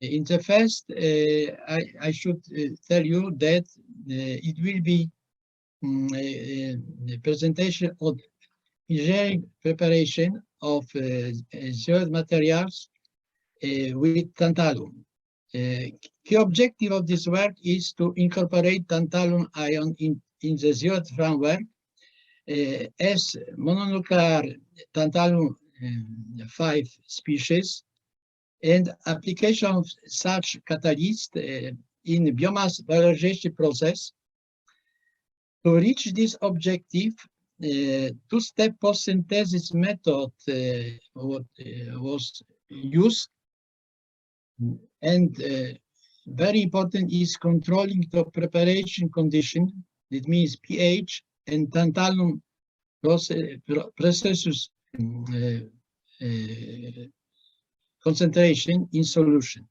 In the first, I should tell you that it will be a presentation of engineering preparation of zeolite materials with tantalum. Key objective of this work is to incorporate tantalum ion in the zeolite framework as mononuclear tantalum 5 species, and application of such catalyst in biomass valorization process. To reach this objective, two-step post-synthesis method was used, and very important is controlling the preparation condition. That means pH and tantalum processes concentration in solution.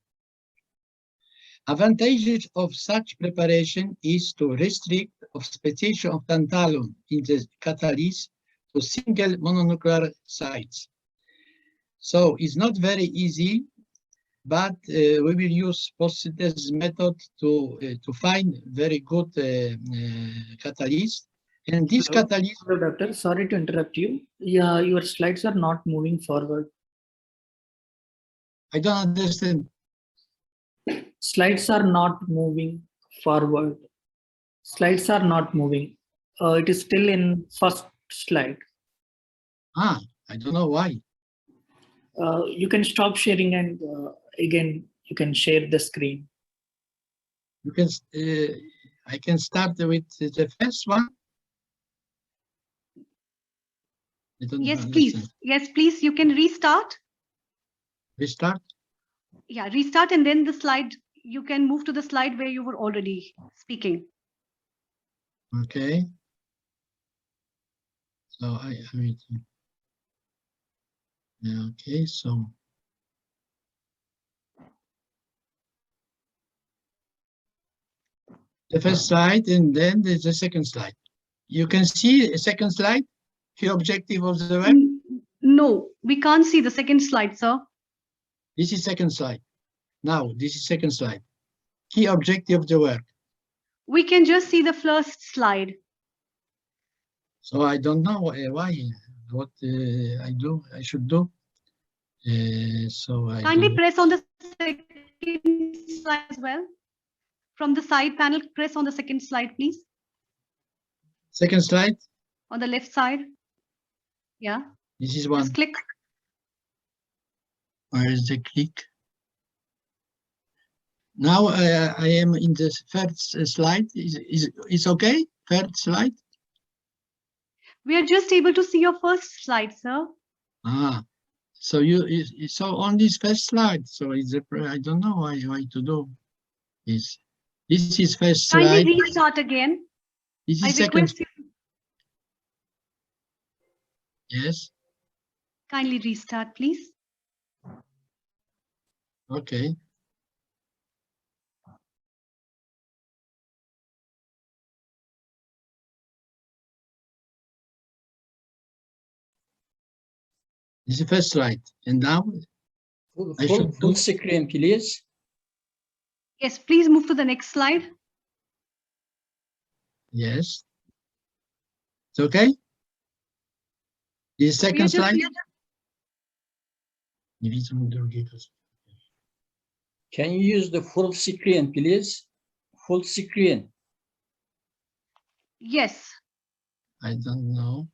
Advantages of such preparation is to restrict of speciation of tantalum in the catalyst to single mononuclear sites. So it's not very easy, but we will use post-synthesis method to find very good catalyst. And this catalyst. Hello, doctor. Sorry to interrupt you. Yeah, your slides are not moving forward. I don't understand. Slides are not moving forward. Slides are not moving. It is still in first slide. I don't know why. You can stop sharing and again you can share the screen. You can. I can start with the first one. Yes, please. Yes, please. You can restart. Restart? Yeah, restart, and then the slide, you can move to the slide where you were already speaking. Okay. So I mean, yeah, okay, so. The first slide, and then there's the second slide. You can see a second slide? Key objective of the work? No, we can't see the second slide, sir. This is second slide. Now, this is second slide. Key objective of the work. We can just see the first slide. So I don't know why, what I should do. So I kindly press on the second slide as well. From the side panel, press on the second slide, please. Second slide? On the left side. Yeah. This is one. Just click. Where is the click? Now I am in the first slide. Is okay? Third slide? We are just able to see your first slide, sir. So so on this first slide. So it's I don't know why to do this. This is first slide. Kindly restart again. This is I second. request you. Yes. Kindly restart, please. Okay. This is the first slide, and now full screen, please. Yes, please move to the next slide. Yes. It's okay. The second slide. Can you use the full screen, please? Full screen. Yes. I don't know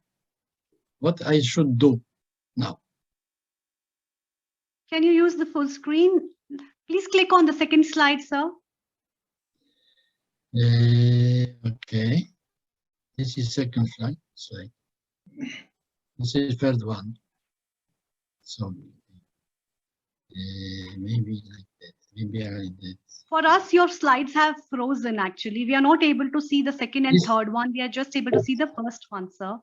what I should do now. Can you use the full screen? Please click on the second slide, sir. Okay. This is second slide. This is third one. So maybe like that. Maybe I like that. For us, your slides have frozen actually. We are not able to see the second and third one. We are just able to see the first one, sir.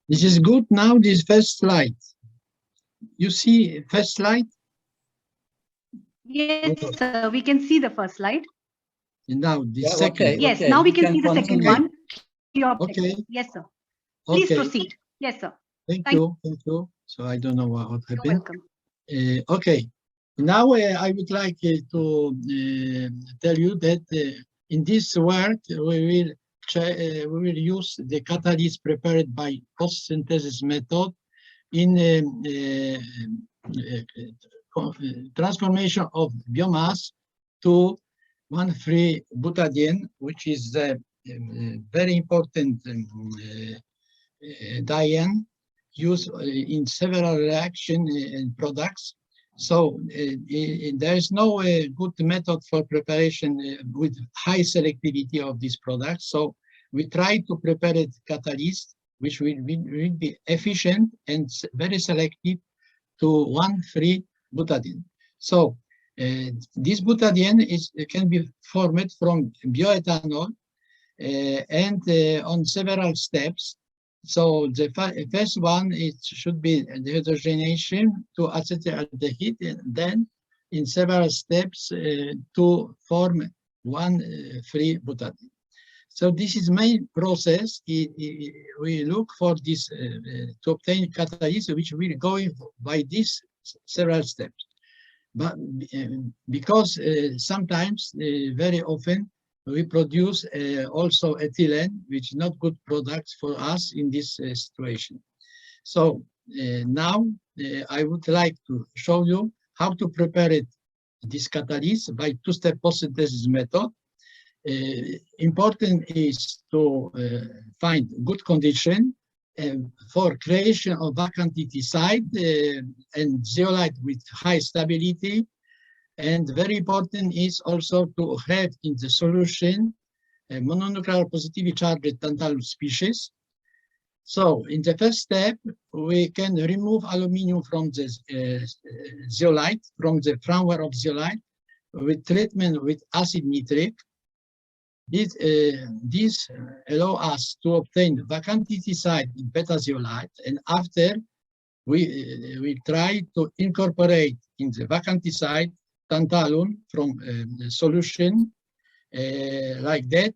This is good now, this first slide. You see first slide? Yes, sir. We can see the first slide. And now the Yeah, second. okay. Yes, now we can see the second continue. one. Your objective. Okay. Yes, sir. Please Okay. proceed. Yes, sir. Thank Thank you. Thank you. So I don't know what You're happened. welcome. Okay. Now I would like to tell you that in this work we will use the catalyst prepared by post-synthesis method in transformation of biomass to 1,3-butadiene, which is a very important diene used in several reaction and products. So there is no good method for preparation with high selectivity of this product. So we try to prepare it catalyst, which will be efficient and very selective to 1,3-butadiene. So this butadiene can be formed from bioethanol and on several steps. So the first one, it should be the heterogenation to acetaldehyde, and then in several steps to form 1,3-butadiene. So this is main process. We look for this to obtain catalyst, which will go by these several steps. But because sometimes, very often, we produce also ethylene, which is not good products for us in this situation. So now I would like to show you how to prepare it, this catalyst by two-step post-synthesis method. Important is to find good condition for creation of vacancy site and zeolite with high stability. And very important is also to have in the solution mononuclear positively charged tantalum species. So in the first step, we can remove aluminum from the zeolite, from the firmware of zeolite, with treatment with acid nitric. This allow us to obtain vacancy site in beta zeolite, and after we try to incorporate in the vacancy site tantalum from the solution like that,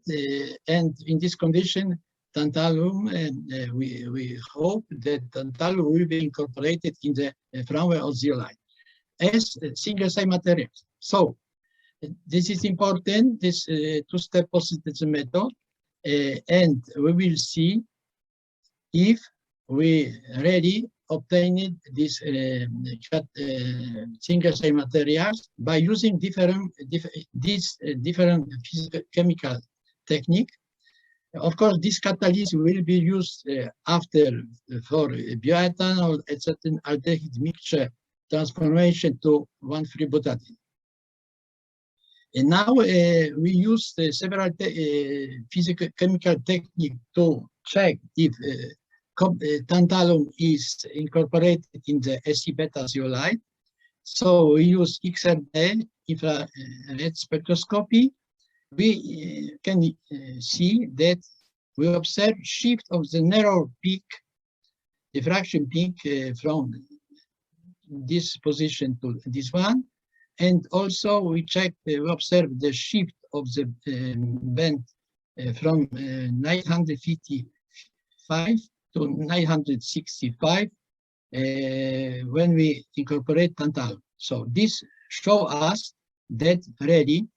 and in this condition tantalum, we hope that tantalum will be incorporated in the firmware of zeolite as single site materials. So this is important, this two-step post-synthesis method, and we will see if we really obtained this single site materials by using different chemical technique. Of course, this catalyst will be used after for bioethanol, etc. aldehyde mixture transformation to 1,3-butadiene. And now we use several physical chemical technique to check if tantalum is incorporated in the SC-beta zeolite. So we use XRD, infrared spectroscopy. We can see that we observe shift of the narrow peak, diffraction peak from this position to this one. And also we observe the shift of the band from 955 to 965 when we incorporate tantalum. So this shows us that really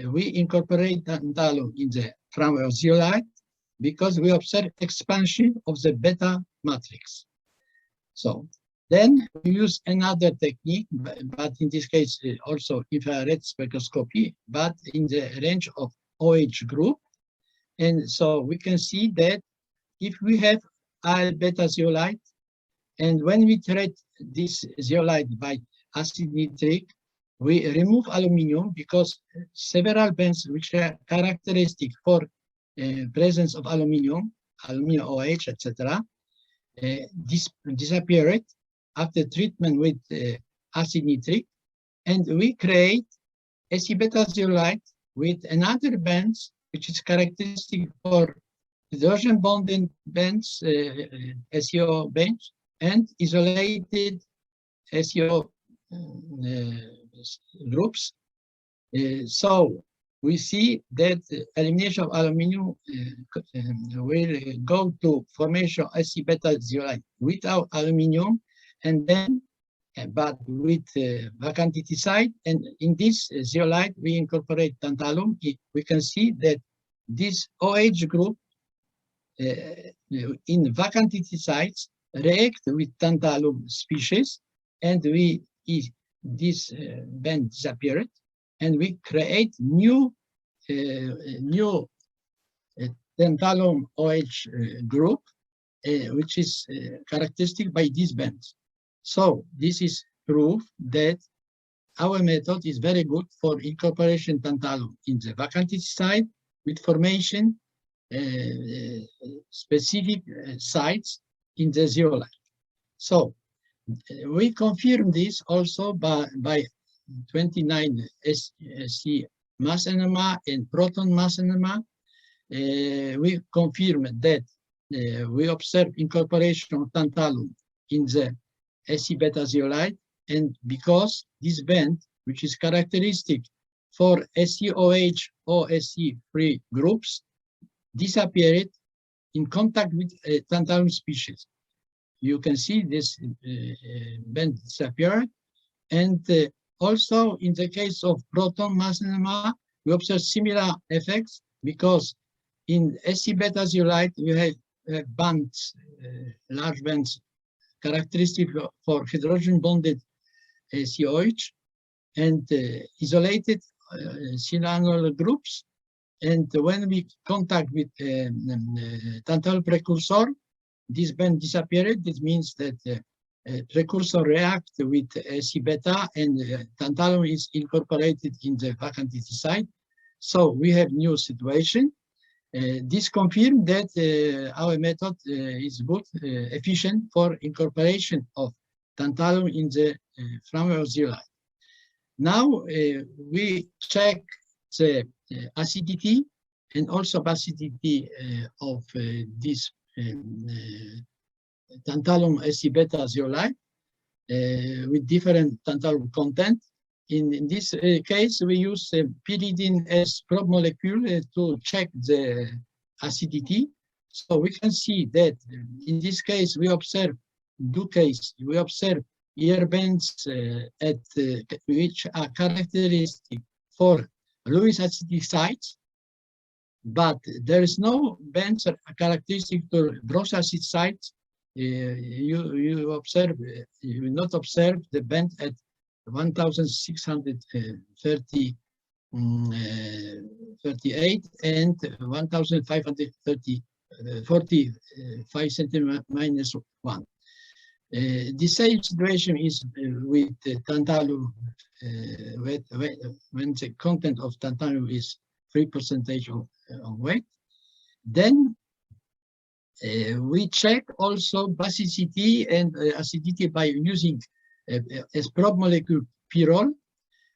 we incorporate tantalum in the firmware of zeolite because we observe expansion of the beta matrix. So then we use another technique, but in this case also infrared spectroscopy, but in the range of OH group. And so we can see that if we have beta zeolite, and when we treat this zeolite by acid nitric, we remove aluminum because several bands which are characteristic for presence of aluminum OH, etc., disappeared after treatment with acid nitric, and we create SC-beta zeolite with another bands which is characteristic for hydrogen bonded bands, SEO bands, and isolated SEO groups. So we see that elimination of aluminum will go to formation of SC beta zeolite without aluminum, and then but with vacantity site. And in this zeolite, we incorporate tantalum. We can see that this OH group in vacantity sites react with tantalum species, and this band disappeared, and we create new tantalum OH group, which is characteristic by these bands. So this is proof that our method is very good for incorporation tantalum in the vacantity site with formation specific sites in the zeolite. So we confirm this also by 29 SC mass NMR and proton mass NMR. We confirm that we observe incorporation of tantalum in the SC beta zeolite, and because this band, which is characteristic for SCOH or SC free groups, disappeared in contact with tantalum species. You can see this band disappeared, and also in the case of proton mass NMR, we observe similar effects, because in SC beta zeolite we have bands, large bands, characteristic for hydrogen bonded COH and isolated silanol groups. And when we contact with tantalum precursor, this band disappeared. This means that precursor react with SC beta, and tantalum is incorporated in the vacantity site. So we have new situation. This confirms that our method is good, efficient for incorporation of tantalum in the framework zeolite. Now we check the acidity and also basicity of this tantalum SC beta zeolite with different tantalum content. In this case, we use pyridine as probe molecule to check the acidity. So we can see that in this case, we observe air bands which are characteristic for Lewis acidic sites, but there is no bands characteristic to gross acid sites. You will not observe the band at 1,638 and 1,545 centimeters minus 1. The same situation is with tantalum, when the content of tantalum is 3% of weight. Then we check also basicity and acidity by using as probe molecule pyrrole.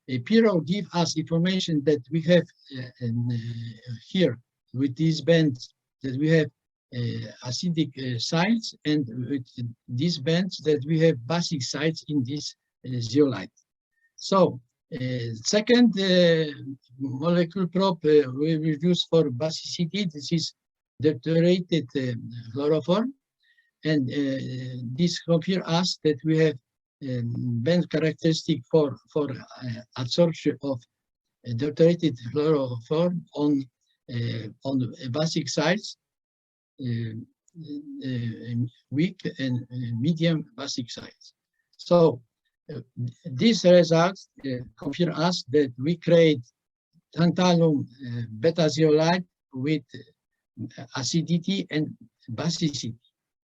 Pyrrole gives us information that we have here with these bands, that we have acidic sites, and with these bands that we have basic sites in this zeolite. So second molecule probe we will use for basicity. This is deuterated chloroform, and this confirms us that we have band characteristic for adsorption of deuterated chloroform on basic sites, weak and medium basic sites. So these results confirm us that we create tantalum beta zeolite with acidity and basicity.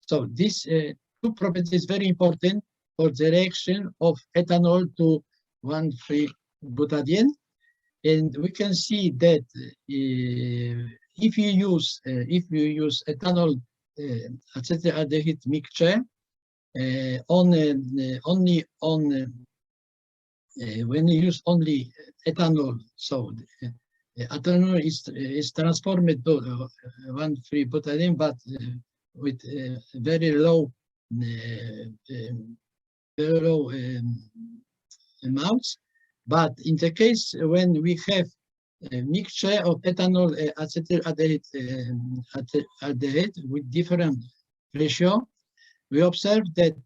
So this two properties very important for the reaction of ethanol to 1,3-butadiene, and we can see that if you use ethanol acetaldehyde mixture when you use only ethanol, so ethanol is transformed to 1,3-butadiene, but with very low amounts. But in the case when we have a mixture of ethanol acetaldehyde with different ratio, we observe that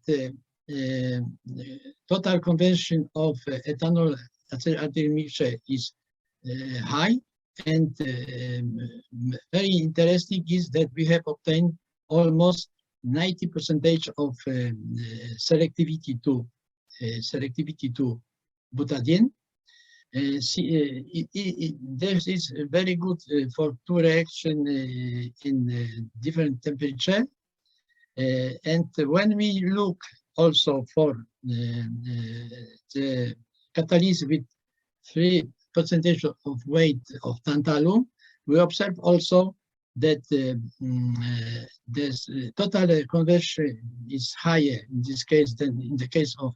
total conversion of ethanol acetaldehyde mixture is high, and very interesting is that we have obtained almost 90% of selectivity to butadiene. This is very good for two reactions in different temperature. And when we look also for the catalyst with 3% of weight of tantalum, we observe also that this total conversion is higher in this case than in the case of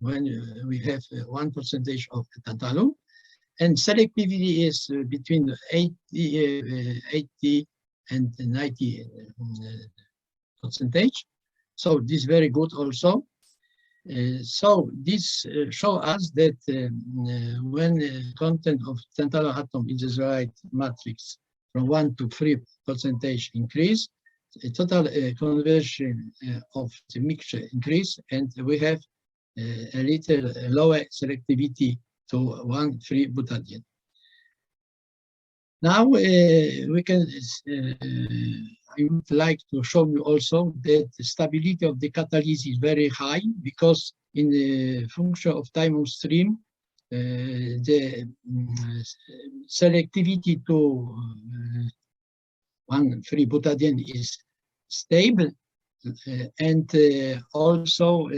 when we have 1% of tantalum, and selectivity is between 80 and 90%. So this is very good also. So this shows us that when content of tantalum atom in the zeolite matrix from 1 to 3% increase, the total conversion of the mixture increase, and we have a little lower selectivity to 1,3-butadiene. Now we can. I would like to show you also that the stability of the catalyst is very high, because in the function of time of stream, the selectivity to 1,3-butadiene is stable, and also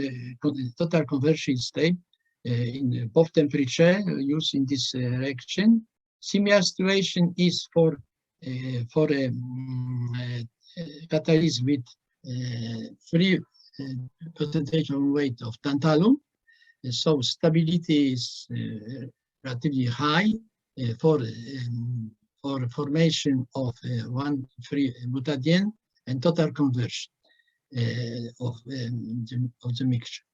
total conversion is stable in both temperature used in this reaction. Similar situation is for a catalyst with 3% of weight of tantalum. So stability is relatively high for formation of 1,3-butadiene and total conversion of the mixture.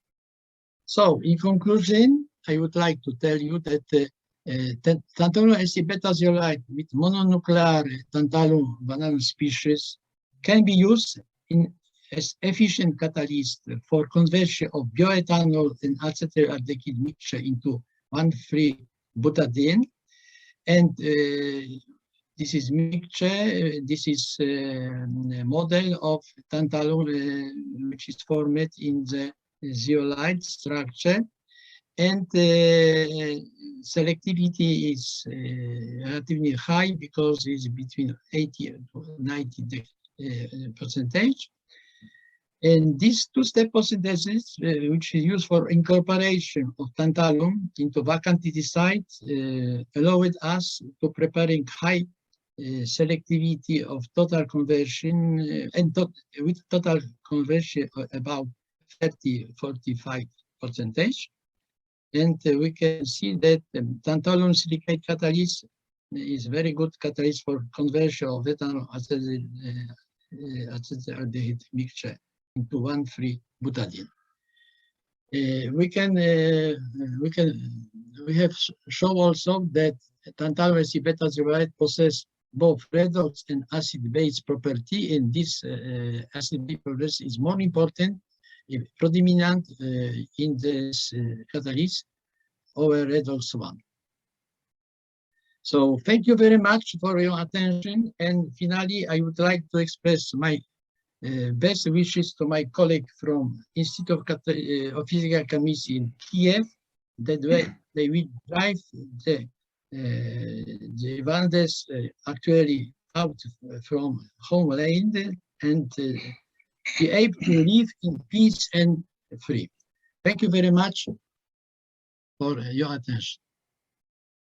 So in conclusion, I would like to tell you that tantalum beta zeolite with mononuclear tantalum vanillin species can be used as efficient catalyst for conversion of bioethanol and acetaldehyde mixture into 1,3-butadiene. And this is mixture, this is a model of tantalum which is formed in the zeolite structure. And selectivity is relatively high, because it's between 80 to 90%. And this two-step synthesis, which is used for incorporation of tantalum into vacancy sites, allowed us to preparing high selectivity of total conversion and with total conversion about 30–45%. And we can see that tantalum silicate catalyst is very good catalyst for conversion of ethanol acetaldehyde mixture into 1,3-butadiene. We have shown also that tantalum beta zeolite possess both redox and acid-base property, and this acid-base property is more important, predominant in this catalyst over redox one. So thank you very much for your attention. And finally, I would like to express my best wishes to my colleague from Institute of Physical Chemistry in Kiev, that they will drive the Vandes actually out from homeland and be able to live in peace and free. Thank you very much for your attention.